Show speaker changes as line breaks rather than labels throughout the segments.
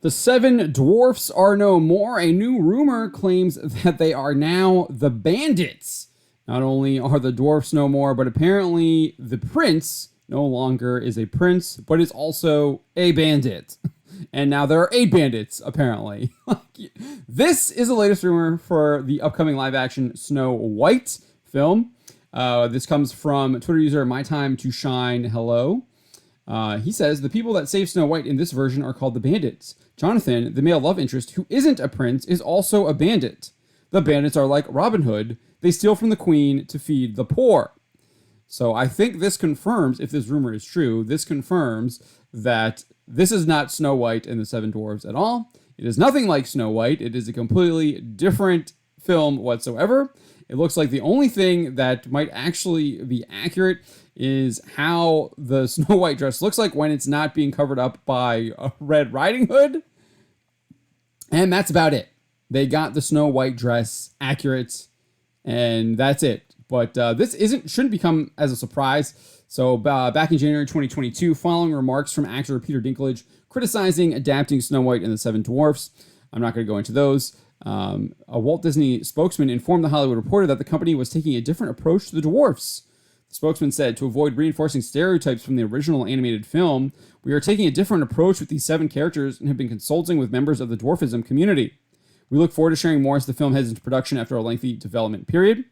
The seven dwarfs are no more. A new rumor claims that they are now the bandits. Not only are the dwarfs no more, but apparently the prince no longer is a prince, but is also a bandit. And now there are 8 bandits, apparently. This is the latest rumor for the upcoming live-action Snow White film. This comes from Twitter user MyTimeToShine Hello. He says, the people that save Snow White in this version are called the Bandits. Jonathan, the male love interest, who isn't a prince, is also a bandit. The bandits are like Robin Hood. They steal from the queen to feed the poor. So I think this confirms, if this rumor is true, this confirms that this is not Snow White and the Seven Dwarfs at all. It is nothing like Snow White. It is a completely different film whatsoever. It looks like the only thing that might actually be accurate is how the Snow White dress looks like when it's not being covered up by a Red Riding Hood. And that's about it. They got the Snow White dress accurate, and that's it. But this shouldn't become as a surprise. So back in January 2022, following remarks from actor Peter Dinklage criticizing adapting Snow White and the Seven Dwarfs, I'm not going to go into those. A Walt Disney spokesman informed The Hollywood Reporter that the company was taking a different approach to the dwarfs. The spokesman said, to avoid reinforcing stereotypes from the original animated film, we are taking a different approach with these 7 characters and have been consulting with members of the dwarfism community. We look forward to sharing more as the film heads into production after a lengthy development period.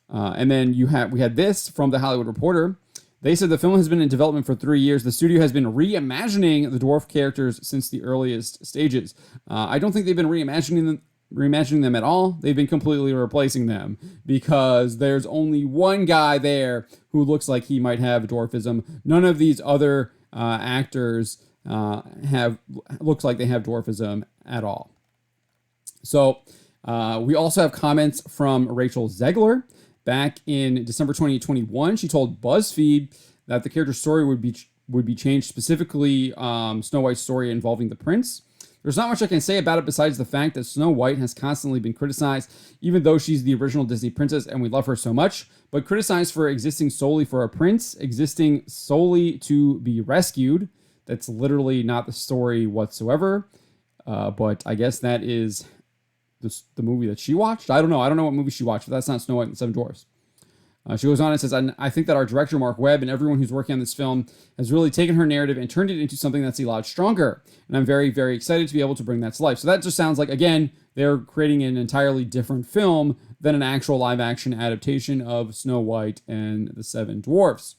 And then we had this from The Hollywood Reporter. They said the film has been in development for 3 years. The studio has been reimagining the dwarf characters since the earliest stages. I don't think they've been reimagining them at all. They've been completely replacing them because there's only one guy there who looks like he might have dwarfism. None of these other actors looks like they have dwarfism at all. So we also have comments from Rachel Zegler. Back in December 2021, she told BuzzFeed that the character's story would be changed, specifically Snow White's story involving the prince. There's not much I can say about it besides the fact that Snow White has constantly been criticized, even though she's the original Disney princess and we love her so much, but criticized for existing solely for a prince, existing solely to be rescued. That's literally not the story whatsoever. But I guess that is the movie that she watched. I don't know what movie she watched, but that's not Snow White and the Seven Dwarfs. She goes on and says, I think that our director, Mark Webb, and everyone who's working on this film has really taken her narrative and turned it into something that's a lot stronger. And I'm very, very excited to be able to bring that to life. So that just sounds like, again, they're creating an entirely different film than an actual live-action adaptation of Snow White and the Seven Dwarfs.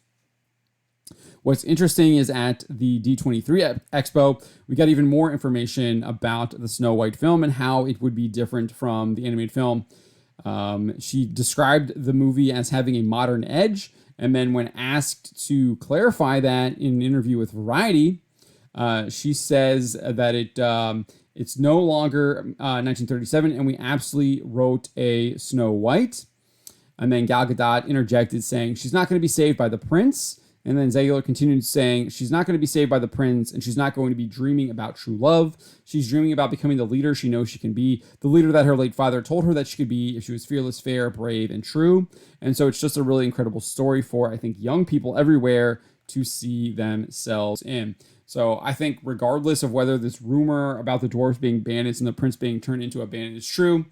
What's interesting is at the D23 Expo, we got even more information about the Snow White film and how it would be different from the animated film. She described the movie as having a modern edge, and then when asked to clarify that in an interview with Variety, she says that it's no longer 1937, and we absolutely wrote a Snow White. And then Gal Gadot interjected saying she's not going to be saved by the prince. And then Zegler continued saying she's not going to be saved by the prince, and she's not going to be dreaming about true love. She's dreaming about becoming the leader she knows she can be, the leader that her late father told her that she could be if she was fearless, fair, brave, and true. And so it's just a really incredible story for, I think, young people everywhere to see themselves in. So I think regardless of whether this rumor about the dwarves being bandits and the prince being turned into a bandit is true,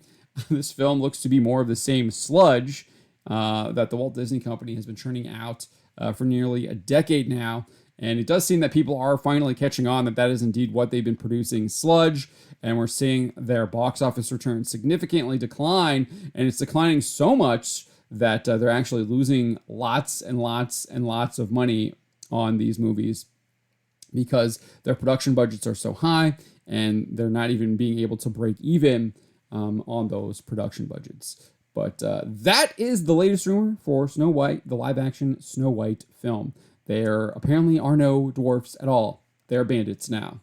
this film looks to be more of the same sludge that the Walt Disney Company has been churning out for nearly a decade now. And it does seem that people are finally catching on that is indeed what they've been producing, sludge. And we're seeing their box office return significantly decline. And it's declining so much that they're actually losing lots and lots and lots of money on these movies because their production budgets are so high and they're not even being able to break even on those production budgets. But that is the latest rumor for Snow White, the live-action Snow White film. There apparently are no dwarfs at all. They're bandits now.